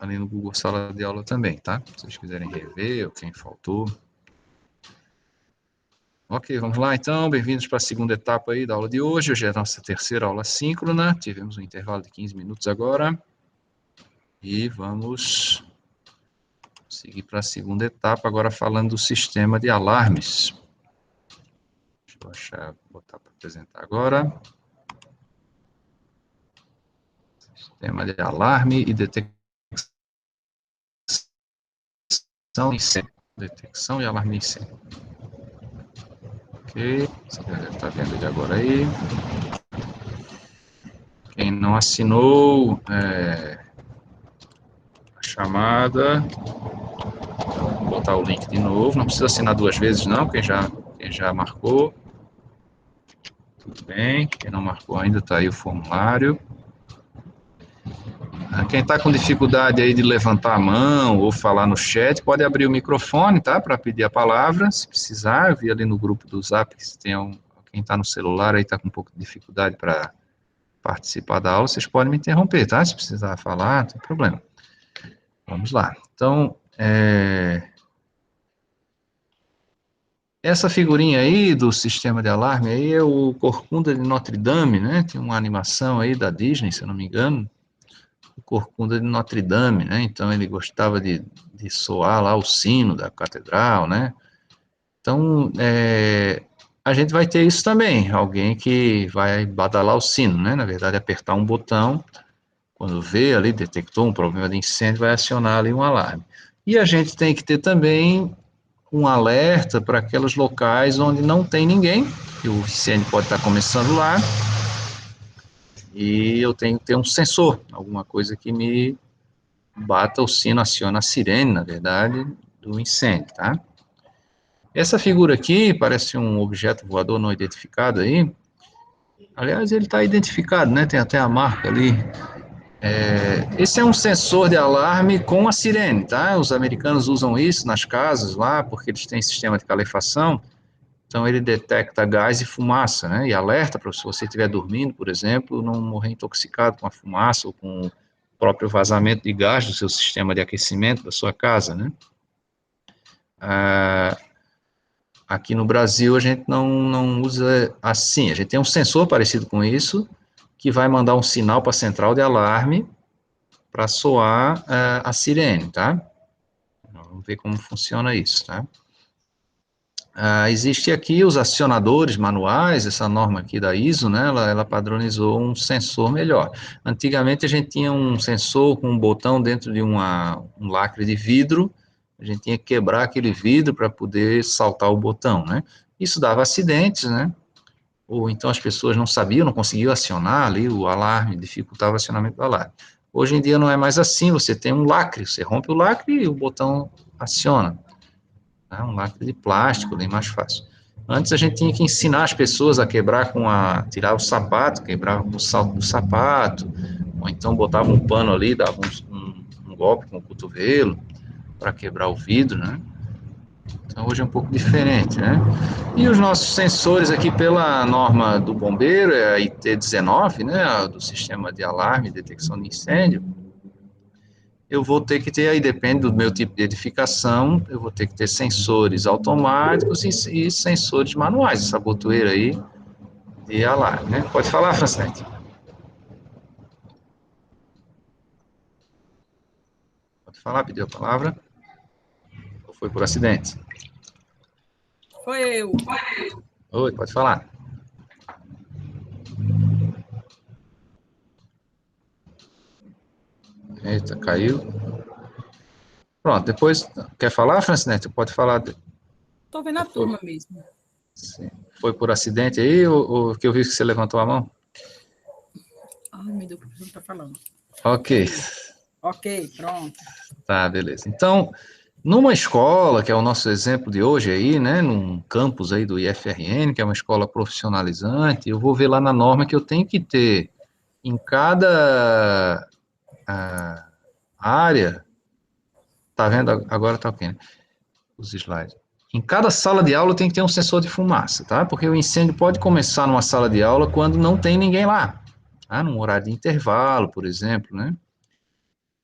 ali no Google Sala de Aula também, tá? Se vocês quiserem rever, ou quem faltou. Ok, vamos lá então, bem-vindos para a segunda etapa aí da aula de hoje. Hoje é a nossa terceira aula síncrona, tivemos um intervalo de 15 minutos agora. E vamos seguir para a segunda etapa, agora falando do sistema de alarmes. Deixa eu botar para apresentar agora. Sistema de alarme e detecção de incêndio. Detecção e alarme de incêndio. Ok, você deve estar vendo ele agora aí. Quem não assinou a chamada, vou botar o link de novo. Não precisa assinar duas vezes, não. Quem já marcou. Tudo bem. Quem não marcou ainda, está aí o formulário. Quem está com dificuldade aí de levantar a mão ou falar no chat, pode abrir o microfone, tá? Para pedir a palavra, se precisar. Eu vi ali no grupo do Zap que quem está no celular aí está com um pouco de dificuldade para participar da aula, vocês podem me interromper, tá? Se precisar falar, não tem problema. Vamos lá. Então, essa figurinha aí do sistema de alarme aí é o Corcunda de Notre Dame, né? Tem uma animação aí da Disney, se eu não me engano. O Corcunda de Notre Dame, né? Então ele gostava de soar lá o sino da catedral, né? Então, a gente vai ter isso também, alguém que vai badalar o sino, né? Na verdade, apertar um botão, quando vê ali, detectou um problema de incêndio, vai acionar ali um alarme. E a gente tem que ter também um alerta para aqueles locais onde não tem ninguém, que o incêndio pode estar começando lá, e eu tenho que ter um sensor, alguma coisa que me bata o sino, aciona a sirene, na verdade, do incêndio, tá? Essa figura aqui parece um objeto voador não identificado aí. Aliás, ele está identificado, né? Tem até a marca ali. Esse é um sensor de alarme com a sirene, tá? Os americanos usam isso nas casas lá, porque eles têm sistema de calefação. Então, ele detecta gás e fumaça, né? E alerta para se você estiver dormindo, por exemplo, não morrer intoxicado com a fumaça ou com o próprio vazamento de gás do seu sistema de aquecimento da sua casa, né? Aqui no Brasil, a gente não usa assim. A gente tem um sensor parecido com isso, que vai mandar um sinal para a central de alarme para soar a sirene, tá? Vamos ver como funciona isso, tá? Existe aqui os acionadores manuais, essa norma aqui da ISO, né, ela padronizou um sensor melhor. Antigamente a gente tinha um sensor com um botão dentro de um lacre de vidro, a gente tinha que quebrar aquele vidro para poder saltar o botão, né? Isso dava acidentes, né? Ou então as pessoas não sabiam, não conseguiam acionar ali o alarme, dificultava o acionamento do alarme. Hoje em dia não é mais assim, você tem um lacre, você rompe o lacre e o botão aciona. Um lacre de plástico, bem mais fácil. Antes a gente tinha que ensinar as pessoas a quebrar tirar o sapato, quebrar com o salto do sapato, ou então botava um pano ali, dava um golpe com o cotovelo para quebrar o vidro, né? Então hoje é um pouco diferente, né? E os nossos sensores aqui pela norma do bombeiro, é a IT19, né, do sistema de alarme e detecção de incêndio, eu vou ter que ter, aí depende do meu tipo de edificação, eu vou ter que ter sensores automáticos e sensores manuais, essa botoeira aí de alarme, né? Pode falar, Francinete. Pode falar, pediu a palavra? Ou foi por acidente? Foi eu. Oi, pode falar. Eita, caiu. Pronto, depois, quer falar, Francinete? Pode falar. Tô vendo a turma mesmo. Sim. Foi por acidente aí, ou que eu vi que você levantou a mão? Ai, meu Deus, o professor tá falando. Ok. Ok, pronto. Tá, beleza. Então, numa escola, que é o nosso exemplo de hoje aí, né, num campus aí do IFRN, que é uma escola profissionalizante, eu vou ver lá na norma que eu tenho que ter em cada área, tá vendo? Agora tá ok, né? Os slides. Em cada sala de aula tem que ter um sensor de fumaça, tá? Porque o incêndio pode começar numa sala de aula quando não tem ninguém lá, tá? Num horário de intervalo, por exemplo, né?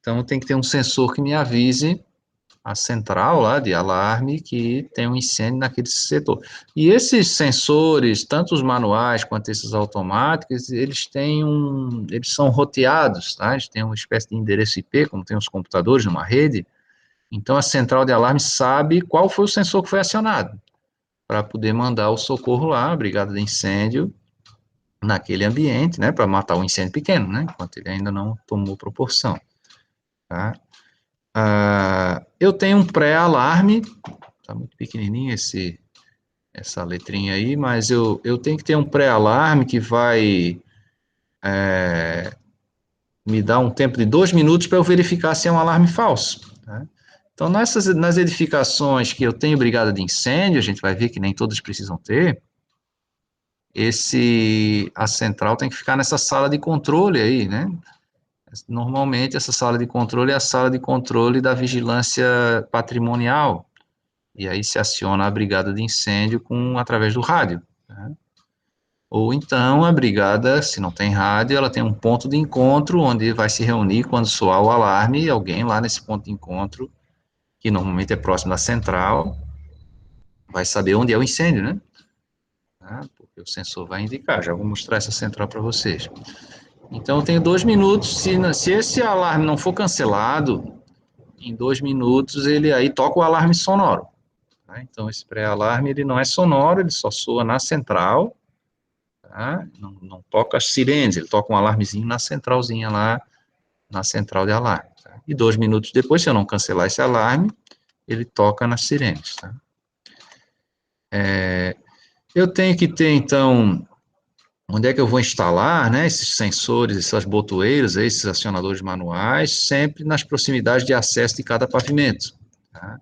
Então, tem que ter um sensor que me avise a central lá de alarme que tem um incêndio naquele setor. E esses sensores, tanto os manuais quanto esses automáticos, eles são roteados, tá? Eles têm uma espécie de endereço IP, como tem os computadores numa rede. Então, a central de alarme sabe qual foi o sensor que foi acionado, para poder mandar o socorro lá, a brigada de incêndio, naquele ambiente, né, para matar um incêndio pequeno, né, enquanto ele ainda não tomou proporção, tá? Eu tenho um pré-alarme, tá muito pequenininho essa letrinha aí, mas eu tenho que ter um pré-alarme que vai me dar um tempo de 2 minutos para eu verificar se é um alarme falso, tá? Então, nas edificações que eu tenho brigada de incêndio, a gente vai ver que nem todas precisam ter, a central tem que ficar nessa sala de controle aí, né? Normalmente, essa sala de controle é a sala de controle da vigilância patrimonial, e aí se aciona a brigada de incêndio através do rádio, né? Ou então, a brigada, se não tem rádio, ela tem um ponto de encontro, onde vai se reunir quando soar o alarme, e alguém lá nesse ponto de encontro, que normalmente é próximo da central, vai saber onde é o incêndio, né? Porque o sensor vai indicar. Já vou mostrar essa central para vocês. Então, eu tenho 2 minutos. Se esse alarme não for cancelado, em 2 minutos ele aí toca o alarme sonoro, tá? Então, esse pré-alarme ele não é sonoro, ele só soa na central, tá? Não toca as sirenes, ele toca um alarmezinho na centralzinha lá, na central de alarme, tá? E 2 minutos depois, se eu não cancelar esse alarme, ele toca nas sirenes, tá? Eu tenho que ter, então, onde é que eu vou instalar, né, esses sensores, essas botoeiras, esses acionadores manuais, sempre nas proximidades de acesso de cada pavimento, tá?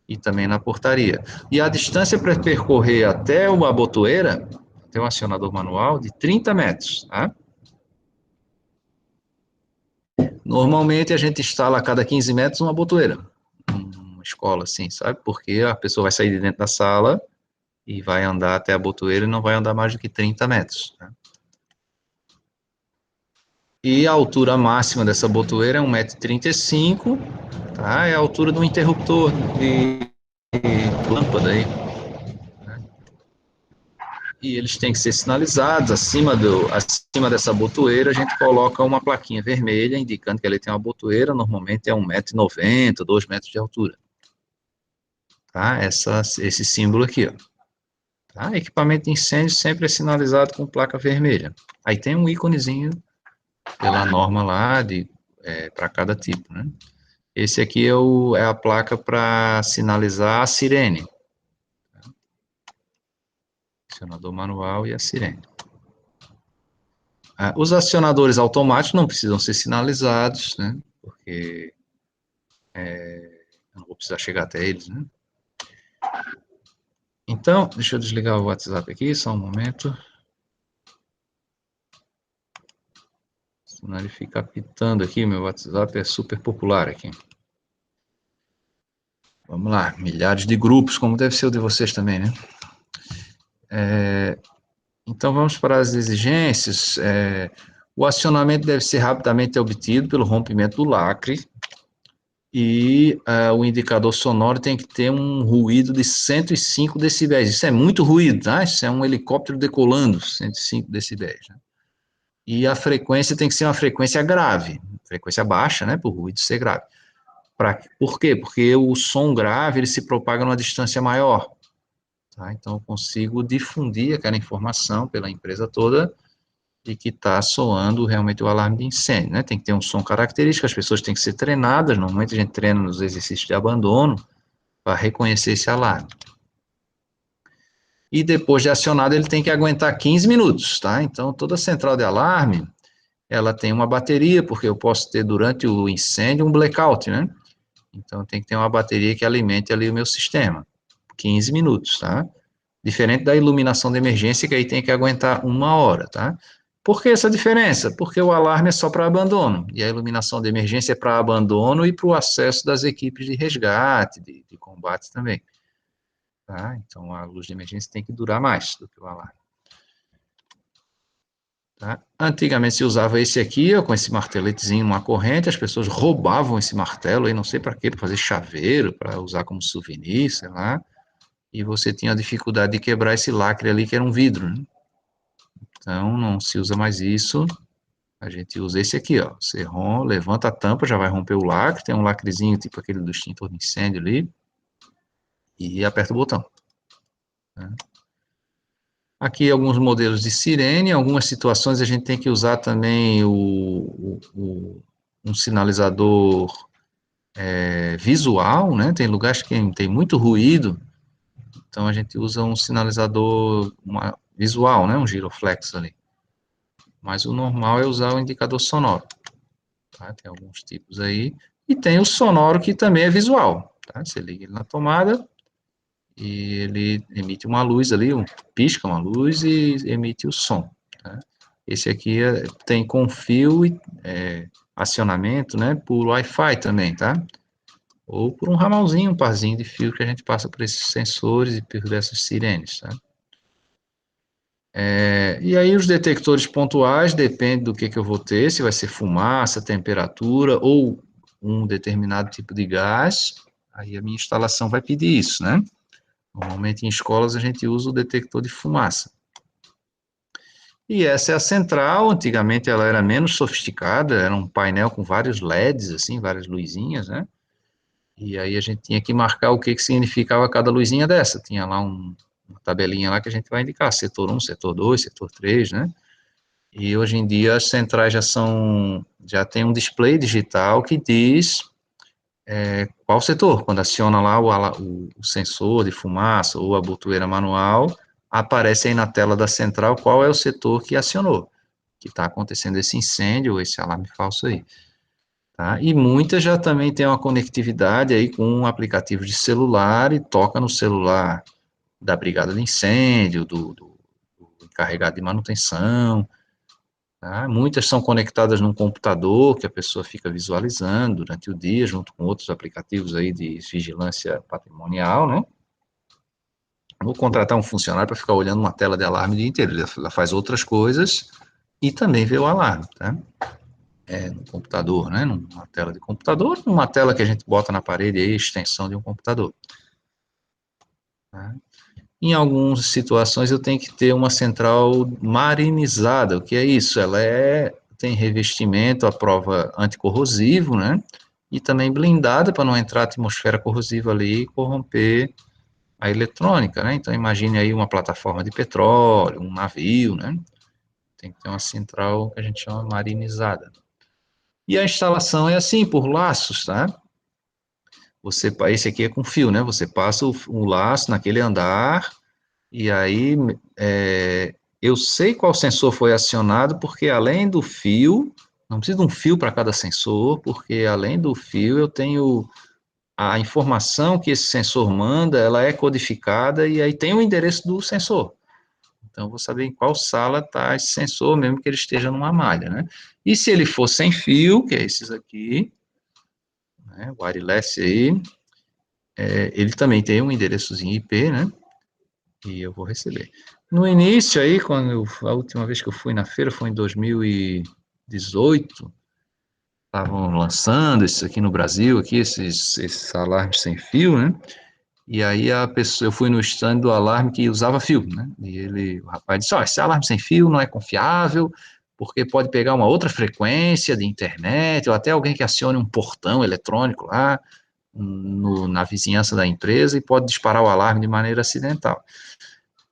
E também na portaria. E a distância para percorrer até uma botoeira, até um acionador manual, de 30 metros, tá? Normalmente a gente instala a cada 15 metros uma botoeira, uma escola assim, sabe? Porque a pessoa vai sair de dentro da sala e vai andar até a botoeira e não vai andar mais do que 30 metros, tá? E a altura máxima dessa botoeira é 1,35 m, tá? É a altura do interruptor de lâmpada aí. E eles têm que ser sinalizados. Acima dessa botoeira, a gente coloca uma plaquinha vermelha indicando que ele tem uma botoeira, normalmente é 1,90 m, 2 metros de altura. Tá? Esse símbolo aqui, ó. Tá? Equipamento de incêndio sempre é sinalizado com placa vermelha. Aí tem um íconezinho pela norma lá para cada tipo, né? Esse aqui é a placa para sinalizar a sirene. Acionador manual e a sirene. Os acionadores automáticos não precisam ser sinalizados, né? Porque eu não vou precisar chegar até eles, né? Então, deixa eu desligar o WhatsApp aqui, só um momento. Senão ele fica apitando aqui, meu WhatsApp é super popular aqui. Vamos lá, milhares de grupos, como deve ser o de vocês também, né? Então, vamos para as exigências. O acionamento deve ser rapidamente obtido pelo rompimento do lacre, e o indicador sonoro tem que ter um ruído de 105 decibéis. Isso é muito ruído, tá? Isso é um helicóptero decolando, 105 decibéis, né? E a frequência tem que ser uma frequência grave, frequência baixa, né, por ruído ser grave. Por quê? Porque o som grave, ele se propaga numa distância maior, tá? Então, eu consigo difundir aquela informação pela empresa toda de que está soando realmente o alarme de incêndio, né? Tem que ter um som característico, as pessoas têm que ser treinadas, normalmente a gente treina nos exercícios de abandono para reconhecer esse alarme. E depois de acionado, ele tem que aguentar 15 minutos, tá? Então, toda central de alarme, ela tem uma bateria, porque eu posso ter durante o incêndio um blackout, né? Então, tem que ter uma bateria que alimente ali o meu sistema. 15 minutos, tá? Diferente da iluminação de emergência, que aí tem que aguentar 1 hora, tá? Por que essa diferença? Porque o alarme é só para abandono, e a iluminação de emergência é para abandono e para o acesso das equipes de resgate, de combate também, tá? Então, a luz de emergência tem que durar mais do que o alarme. Tá? Antigamente se usava esse aqui, ó, com esse marteletezinho, uma corrente, as pessoas roubavam esse martelo aí, não sei para quê, para fazer chaveiro, para usar como souvenir, sei lá, e você tinha a dificuldade de quebrar esse lacre ali, que era um vidro, né? Então, não se usa mais isso, a gente usa esse aqui, ó, você levanta a tampa, já vai romper o lacre, tem um lacrezinho tipo aquele do extintor de incêndio ali, e aperta o botão. Né? Aqui alguns modelos de sirene, em algumas situações a gente tem que usar também um sinalizador visual, né? Tem lugares que tem muito ruído, então a gente usa um sinalizador visual, né? Um giroflex ali. Mas o normal é usar o indicador sonoro. Tá? Tem alguns tipos aí. E tem o sonoro que também é visual. Tá? Você liga ele na tomada e ele emite uma luz ali, pisca uma luz e emite o som. Tá? Esse aqui tem com fio e acionamento, né? Por Wi-Fi também, tá? Ou por um ramalzinho, um parzinho de fio que a gente passa por esses sensores e por essas sirenes, tá? E aí os detectores pontuais, depende do que eu vou ter, se vai ser fumaça, temperatura ou um determinado tipo de gás, aí a minha instalação vai pedir isso, né? Normalmente em escolas a gente usa o detector de fumaça. E essa é a central, antigamente ela era menos sofisticada, era um painel com vários LEDs, assim, várias luzinhas, né? E aí a gente tinha que marcar o que significava cada luzinha dessa. Tinha lá uma tabelinha lá que a gente vai indicar, setor 1, setor 2, setor 3, né? E hoje em dia as centrais já tem um display digital que diz qual setor. Quando aciona lá o sensor de fumaça ou a botoeira manual, aparece aí na tela da central qual é o setor que acionou, que está acontecendo esse incêndio ou esse alarme falso aí. Tá? E muitas já também tem uma conectividade aí com um aplicativo de celular e toca no celular da brigada de incêndio, do encarregado de manutenção. Tá? Muitas são conectadas num computador que a pessoa fica visualizando durante o dia, junto com outros aplicativos aí de vigilância patrimonial, né? Vou contratar um funcionário para ficar olhando uma tela de alarme o dia inteiro. Ela faz outras coisas e também vê o alarme, tá? No computador, né? Numa tela de computador, numa tela que a gente bota na parede aí, extensão de um computador. Tá? Em algumas situações eu tenho que ter uma central marinizada. O que é isso? Ela tem revestimento à prova anticorrosivo, né? E também blindada para não entrar atmosfera corrosiva ali e corromper a eletrônica, né? Então imagine aí uma plataforma de petróleo, um navio, né? Tem que ter uma central que a gente chama marinizada. E a instalação é assim, por laços, tá? Esse aqui é com fio, né? Você passa o laço naquele andar e aí eu sei qual sensor foi acionado, porque além do fio, não precisa de um fio para cada sensor, porque além do fio eu tenho a informação que esse sensor manda, ela é codificada e aí tem o endereço do sensor. Então, eu vou saber em qual sala está esse sensor, mesmo que ele esteja numa malha, né? E se ele for sem fio, que é esses aqui, né, wireless aí, ele também tem um endereçozinho IP, né? E eu vou receber. No início aí, a última vez que eu fui na feira foi em 2018, estavam lançando isso aqui no Brasil, aqui, esses alarmes sem fio, né? E aí eu fui no stand do alarme que usava fio, né? E o rapaz disse, esse alarme sem fio não é confiável, porque pode pegar uma outra frequência de internet, ou até alguém que acione um portão eletrônico lá na vizinhança da empresa e pode disparar o alarme de maneira acidental.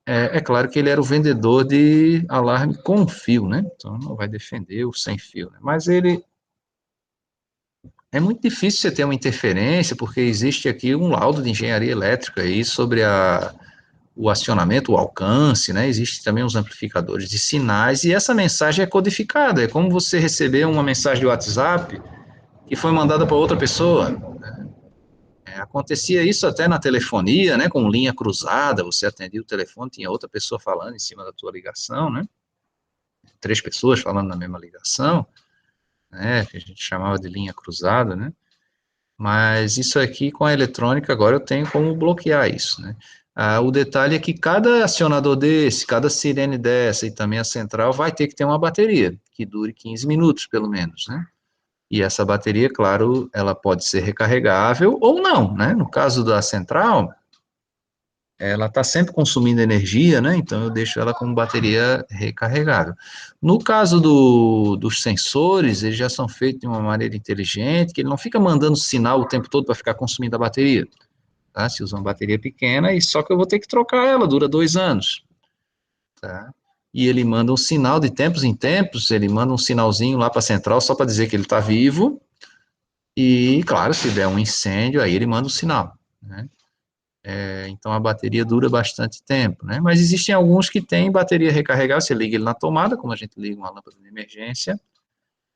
É claro que ele era o vendedor de alarme com fio, né? Então não vai defender o sem fio, né? Mas é muito difícil você ter uma interferência, porque existe aqui um laudo de engenharia elétrica aí sobre o acionamento, o alcance, né? Existem também os amplificadores de sinais, e essa mensagem é codificada. É como você receber uma mensagem de WhatsApp que foi mandada para outra pessoa. Acontecia isso até na telefonia, né? Com linha cruzada, você atendia o telefone, tinha outra pessoa falando em cima da tua ligação, né? Três pessoas falando na mesma ligação, né? Que a gente chamava de linha cruzada, né? Mas isso aqui, com a eletrônica, agora eu tenho como bloquear isso, né? O detalhe é que cada acionador desse, cada sirene dessa e também a central vai ter que ter uma bateria, que dure 15 minutos, pelo menos, né? E essa bateria, claro, ela pode ser recarregável ou não, né? No caso da central, ela está sempre consumindo energia, né? Então eu deixo ela como bateria recarregável. No caso dos sensores, eles já são feitos de uma maneira inteligente, que ele não fica mandando sinal o tempo todo para ficar consumindo a bateria. Tá? Se usa uma bateria pequena, e só que eu vou ter que trocar ela, dura 2 anos. Tá? E ele manda um sinal de tempos em tempos, ele manda um sinalzinho lá para a central só para dizer que ele está vivo. E, claro, se der um incêndio, aí ele manda um sinal. Né? Então a bateria dura bastante tempo, né? Mas existem alguns que têm bateria recarregável, você liga ele na tomada, como a gente liga uma lâmpada de emergência,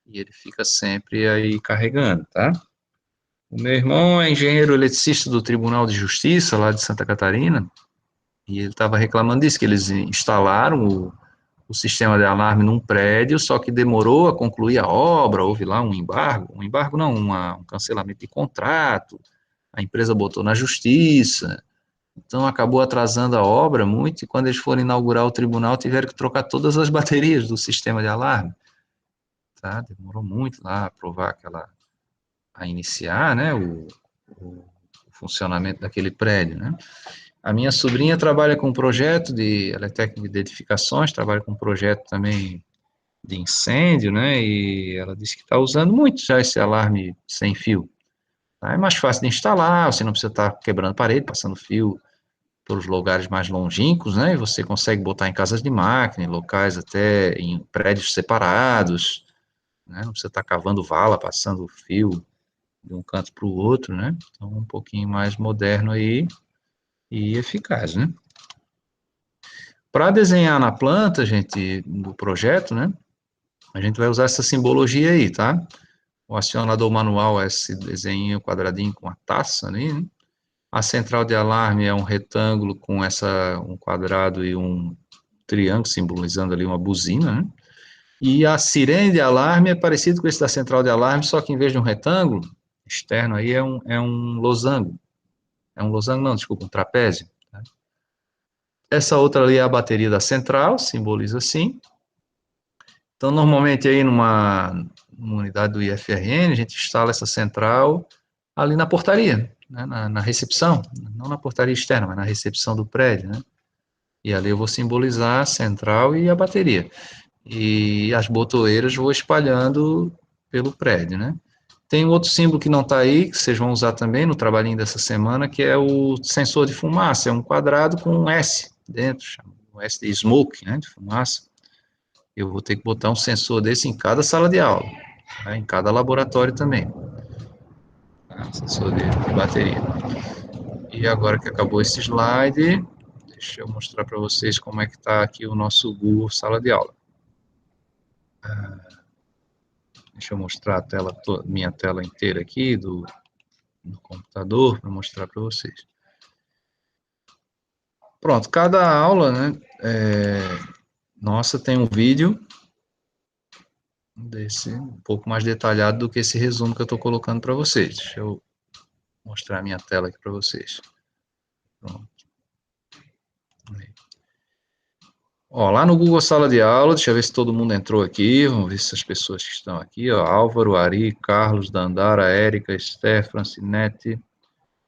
e ele fica sempre aí carregando, tá? O meu irmão é engenheiro eletricista do Tribunal de Justiça, lá de Santa Catarina, e ele estava reclamando disso, que eles instalaram o sistema de alarme num prédio, só que demorou a concluir a obra, houve lá um embargo não, um cancelamento de contrato, a empresa botou na justiça, então acabou atrasando a obra muito, e quando eles foram inaugurar o tribunal, tiveram que trocar todas as baterias do sistema de alarme, tá? Demorou muito lá a aprovar a iniciar, né, o funcionamento daquele prédio, né? A minha sobrinha trabalha com um projeto ela é técnica de edificações, trabalha com um projeto também de incêndio, né, e ela disse que está usando muito já esse alarme sem fio. Tá? É mais fácil de instalar, você não precisa estar quebrando parede, passando fio pelos lugares mais longínquos, né? E você consegue botar em casas de máquina, em locais até em prédios separados, né? Não precisa estar cavando vala, passando fio de um canto para o outro, né? Então, um pouquinho mais moderno aí e eficaz, né? Para desenhar na planta, gente, do projeto, né? A gente vai usar essa simbologia aí, tá? O acionador manual é esse desenho quadradinho com a taça ali, né? A central de alarme é um retângulo com um quadrado e um triângulo, simbolizando ali uma buzina, né? E a sirene de alarme é parecido com esse da central de alarme, só que em vez de um retângulo externo aí é um losango. É um losango não, desculpa, um trapézio. Tá? Essa outra ali é a bateria da central, simboliza assim. Então, normalmente aí numa unidade do IFRN, a gente instala essa central ali na portaria, né, na recepção, não na portaria externa, mas na recepção do prédio, né? E ali eu vou simbolizar a central e a bateria. E as botoeiras vou espalhando pelo prédio, né? Tem um outro símbolo que não está aí, que vocês vão usar também no trabalhinho dessa semana, que é o sensor de fumaça, é um quadrado com um S dentro, um S de smoke, né, de fumaça. Eu vou ter que botar um sensor desse em cada sala de aula, né, em cada laboratório também, tá? Sensor de bateria. E agora que acabou esse slide, deixa eu mostrar para vocês como é que está aqui o nosso Google Sala de Aula. Deixa eu mostrar a tela, minha tela inteira aqui do computador para mostrar para vocês. Pronto, cada aula, né, nossa, tem um vídeo desse um pouco mais detalhado do que esse resumo que eu estou colocando para vocês. Deixa eu mostrar a minha tela aqui para vocês. Pronto. Ó, lá no Google Sala de Aula, deixa eu ver se todo mundo entrou aqui, vamos ver se as pessoas que estão aqui, ó, Álvaro, Ari, Carlos, Dandara, Érica, Esther, Francinete,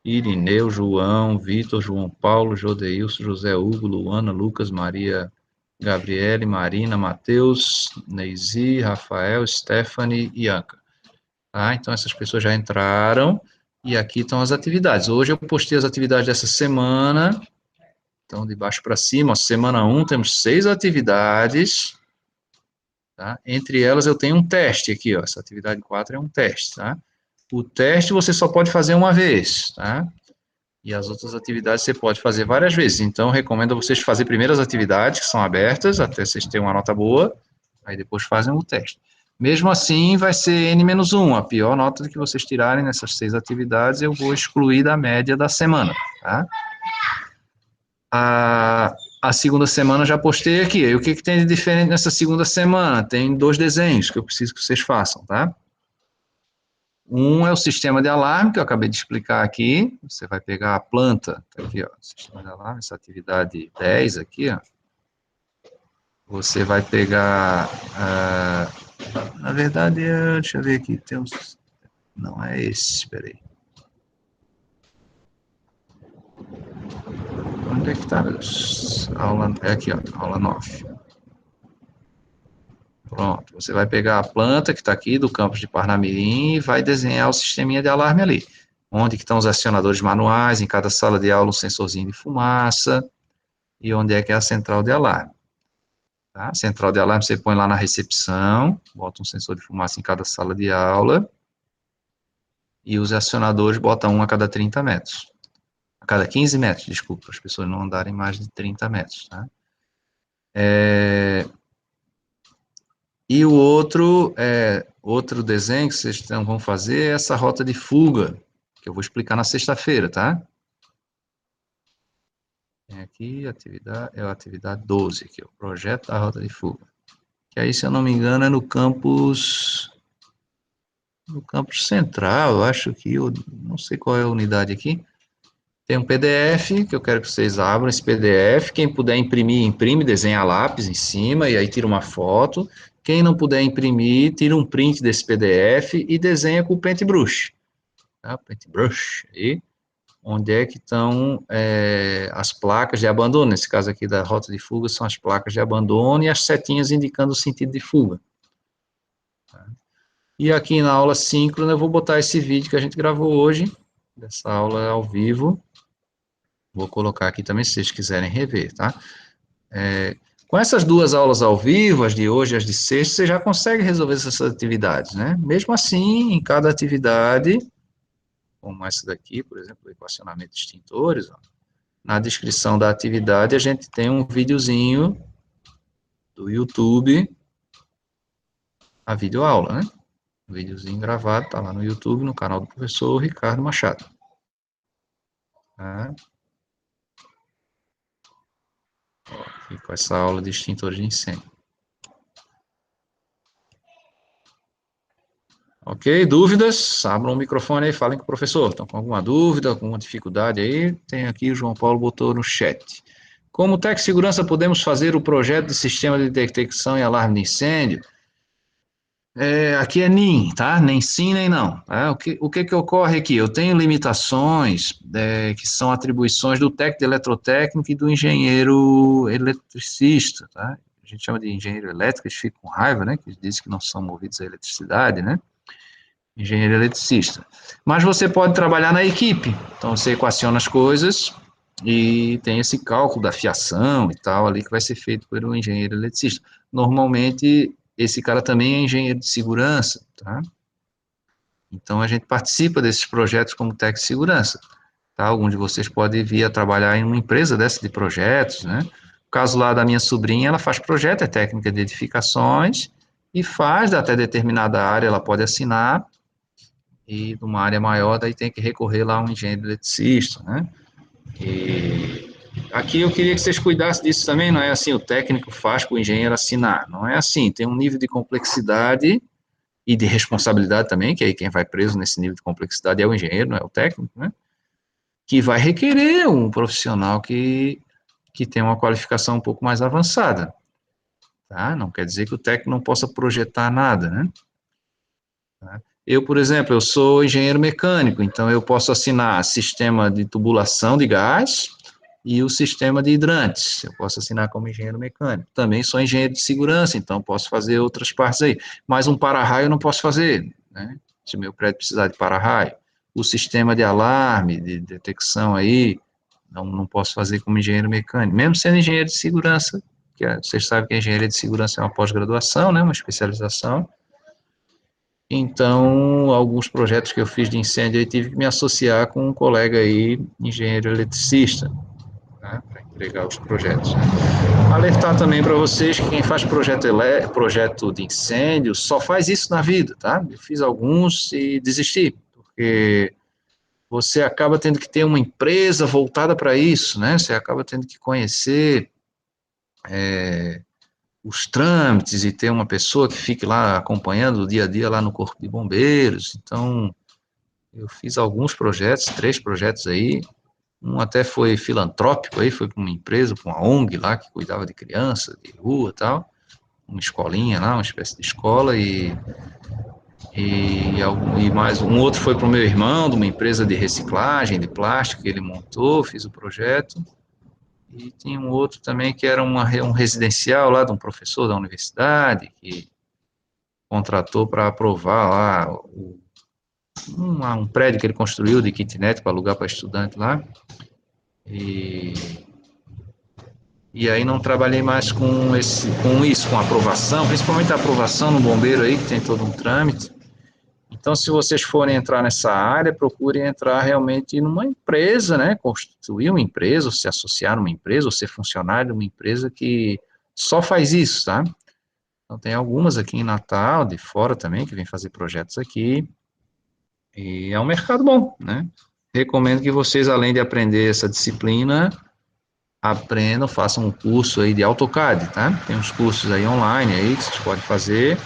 Irineu, João, Vitor, João Paulo, Jodeilson, José Hugo, Luana, Lucas, Maria, Gabriele, Marina, Matheus, Neizi, Rafael, Stephanie e Anca. Tá? Então, essas pessoas já entraram e aqui estão as atividades. Hoje eu postei as atividades dessa semana, então, de baixo para cima, ó, semana 1 temos 6 atividades, tá? Entre elas eu tenho um teste aqui, ó, essa atividade 4 é um teste, tá? O teste você só pode fazer uma vez, tá? E as outras atividades você pode fazer várias vezes. Então, recomendo a vocês fazer primeiro as atividades que são abertas, até vocês terem uma nota boa, aí depois fazem o teste. Mesmo assim, vai ser N-1, a pior nota que vocês tirarem nessas 6 atividades, eu vou excluir da média da semana, tá? A segunda semana eu já postei aqui. E o que tem de diferente nessa segunda semana? Tem 2 desenhos que eu preciso que vocês façam, tá? Um é o sistema de alarme, que eu acabei de explicar aqui. Você vai pegar a planta, tá aqui, ó, sistema de alarme, essa atividade 10 aqui, ó. Você vai pegar, na verdade, deixa eu ver aqui, tem uns, não é esse, espera aí. Onde é que está, meu Deus? Aula, é aqui, ó, aula 9. Pronto, você vai pegar a planta que está aqui do campus de Parnamirim e vai desenhar o sisteminha de alarme ali. Onde que estão os acionadores manuais, em cada sala de aula um sensorzinho de fumaça, e onde é que é a central de alarme. Tá? A central de alarme você põe lá na recepção, bota um sensor de fumaça em cada sala de aula, e os acionadores botam um a cada 30 metros. A cada 15 metros, desculpa, para as pessoas não andarem mais de 30 metros, tá? E o outro desenho que vocês vão fazer é essa rota de fuga, que eu vou explicar na sexta-feira, tá? Tem aqui é a atividade 12, aqui, o projeto da rota de fuga. Que aí, se eu não me engano, é no campus central, eu acho que, eu não sei qual é a unidade aqui. Tem um PDF, que eu quero que vocês abram esse PDF. Quem puder imprimir, imprime, desenha a lápis em cima e aí tira uma foto. Quem não puder imprimir, tira um print desse PDF e desenha com o paintbrush. Tá? Paintbrush, aí. Onde é que estão as placas de abandono. Nesse caso aqui da rota de fuga, são as placas de abandono e as setinhas indicando o sentido de fuga. Tá? E aqui na aula síncrona, eu vou botar esse vídeo que a gente gravou hoje, dessa aula ao vivo. Vou colocar aqui também, se vocês quiserem rever, tá? Com essas duas aulas ao vivo, as de hoje e as de sexta, você já consegue resolver essas atividades, né? Mesmo assim, em cada atividade, como essa daqui, por exemplo, o equacionamento de extintores, ó, na descrição da atividade a gente tem um videozinho do YouTube, a videoaula, né? Um videozinho gravado, tá lá no YouTube, no canal do professor Ricardo Machado. Tá? E com essa aula de extintores de incêndio. Ok, dúvidas? Abram o microfone aí, falem com o professor. Estão com alguma dúvida, alguma dificuldade aí? Tem aqui, o João Paulo botou no chat. Como técnico de segurança, podemos fazer o projeto de sistema de detecção e alarme de incêndio? Aqui é NIM, tá? Nem sim, nem não. Tá? O que ocorre aqui? Eu tenho limitações que são atribuições do técnico de eletrotécnico e do engenheiro eletricista, tá? A gente chama de engenheiro elétrico, eles ficam com raiva, né? Que dizem que não são movidos à eletricidade, né? Engenheiro eletricista. Mas você pode trabalhar na equipe. Então, você equaciona as coisas e tem esse cálculo da fiação e tal ali que vai ser feito pelo engenheiro eletricista. Normalmente, esse cara também é engenheiro de segurança, tá? Então, a gente participa desses projetos como técnico de segurança, tá? Algum de vocês pode vir a trabalhar em uma empresa dessa de projetos, né? O caso lá da minha sobrinha, ela faz projeto, é técnica de edificações, e faz até determinada área, ela pode assinar, e numa área maior, daí tem que recorrer lá a um engenheiro eletricista, né? E aqui eu queria que vocês cuidassem disso também, não é assim, o técnico faz para o engenheiro assinar, não é assim, tem um nível de complexidade e de responsabilidade também, que aí quem vai preso nesse nível de complexidade é o engenheiro, não é o técnico, né? Que vai requerer um profissional que tem uma qualificação um pouco mais avançada, tá? Não quer dizer que o técnico não possa projetar nada, né? Tá? Eu, por exemplo, eu sou engenheiro mecânico, então eu posso assinar sistema de tubulação de gás e o sistema de hidrantes. Eu posso assinar como engenheiro mecânico. Também sou engenheiro de segurança, então posso fazer outras partes aí. Mas um para-raio eu não posso fazer, né? Se o meu prédio precisar de para-raio. O sistema de alarme, de detecção aí, não posso fazer como engenheiro mecânico. Mesmo sendo engenheiro de segurança, vocês sabem que a engenharia de segurança é uma pós-graduação, né? Uma especialização. Então, alguns projetos que eu fiz de incêndio, eu tive que me associar com um colega aí, engenheiro eletricista, né, para entregar os projetos. Alertar também para vocês que quem faz projeto de incêndio só faz isso na vida, tá? Eu fiz alguns e desisti, porque você acaba tendo que ter uma empresa voltada para isso, né? Você acaba tendo que conhecer os trâmites e ter uma pessoa que fique lá acompanhando o dia a dia lá no Corpo de Bombeiros. Então, eu fiz alguns projetos, 3 projetos aí. Um até foi filantrópico aí, foi com uma empresa, com uma ONG lá que cuidava de criança, de rua e tal, uma escolinha lá, uma espécie de escola, e mais um outro foi para o meu irmão, de uma empresa de reciclagem de plástico que ele montou, fiz o projeto. E tinha um outro também que era um residencial lá de um professor da universidade, que contratou para aprovar lá um prédio que ele construiu de kitnet para alugar para estudante lá. E, e aí não trabalhei mais com aprovação, principalmente a aprovação no bombeiro aí, que tem todo um trâmite. Então, se vocês forem entrar nessa área, procurem entrar realmente numa empresa, né? Constituir uma empresa, ou se associar numa empresa, ou ser funcionário de uma empresa que só faz isso, tá? Então, tem algumas aqui em Natal, de fora também, que vêm fazer projetos aqui, e é um mercado bom, né? Recomendo que vocês, além de aprender essa disciplina, aprendam, façam um curso aí de AutoCAD, tá? Tem uns cursos aí online aí que vocês podem fazer.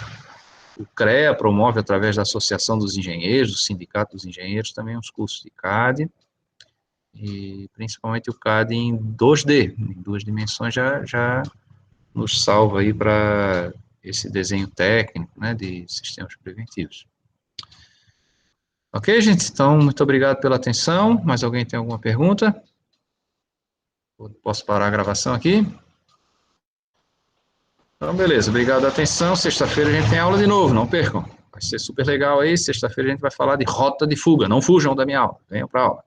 O CREA promove, através da Associação dos Engenheiros, do Sindicato dos Engenheiros, também uns cursos de CAD, e principalmente o CAD em 2D, em 2 dimensões, já nos salva aí para esse desenho técnico, né, de sistemas preventivos. Ok, gente? Então, muito obrigado pela atenção. Mais alguém tem alguma pergunta? Posso parar a gravação aqui? Então, beleza. Obrigado pela atenção. Sexta-feira a gente tem aula de novo, não percam. Vai ser super legal aí. Sexta-feira a gente vai falar de rota de fuga. Não fujam da minha aula. Venham para a aula.